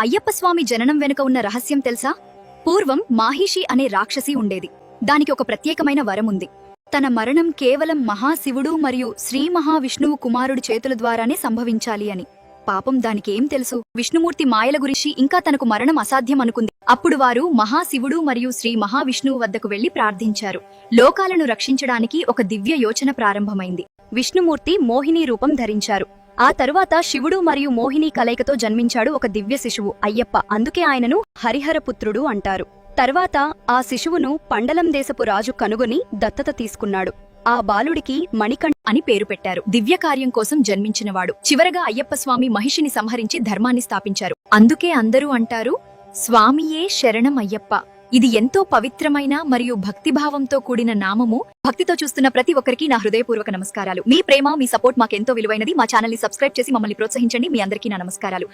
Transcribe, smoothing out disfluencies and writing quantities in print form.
అయ్యప్ప స్వామి జననం వెనుక ఉన్న రహస్యం తెలుసా? పూర్వం మాహిషి అనే రాక్షసి ఉండేది. దానికి ఒక ప్రత్యేకమైన వరముంది. తన మరణం కేవలం మహాశివుడు మరియు శ్రీ మహావిష్ణువు కుమారుడి చేతుల ద్వారానే సంభవించాలి అని. పాపం దానికేం తెలుసు? విష్ణుమూర్తి మాయల గురించి ఇంకా తనకు మరణం అసాధ్యం అనుకుంది. అప్పుడు వారు మహాశివుడు మరియు శ్రీ మహావిష్ణువు వద్దకు వెళ్లి ప్రార్థించారు. లోకాలను రక్షించడానికి ఒక దివ్య యోచన ప్రారంభమైంది. విష్ణుమూర్తి మోహిని రూపం ధరించారు. ఆ తరువాత శివుడు మరియు మోహిని కలయికతో జన్మించాడు ఒక దివ్య శిశువు అయ్యప్ప. అందుకే ఆయనను హరిహరపుత్రుడు అంటారు. తర్వాత ఆ శిశువును పండలం దేశపు రాజు కనుగొని దత్తత తీసుకున్నాడు. ఆ బాలుడికి మణికంఠ అని పేరు పెట్టారు. దివ్య కార్యం కోసం జన్మించినవాడు. చివరగా అయ్యప్ప స్వామి మహిషిని సంహరించి ధర్మాన్ని స్థాపించారు. అందుకే అందరూ అంటారు, స్వామియే శరణం అయ్యప్ప. ఇది ఎంతో పవిత్రమైన మరియు భక్తిభావంతో కూడిన నామము. భక్తితో చూస్తున్న ప్రతి ఒక్కరికి నా హృదయపూర్వక నమస్కారాలు. మీ ప్రేమ, మీ సపోర్ట్ మాకెంతో విలువైనది. మా ఛానల్ ని సబ్స్క్రైబ్ చేసి మమ్మల్ని ప్రోత్సహించండి. మీ అందరికీ నా నమస్కారాలు.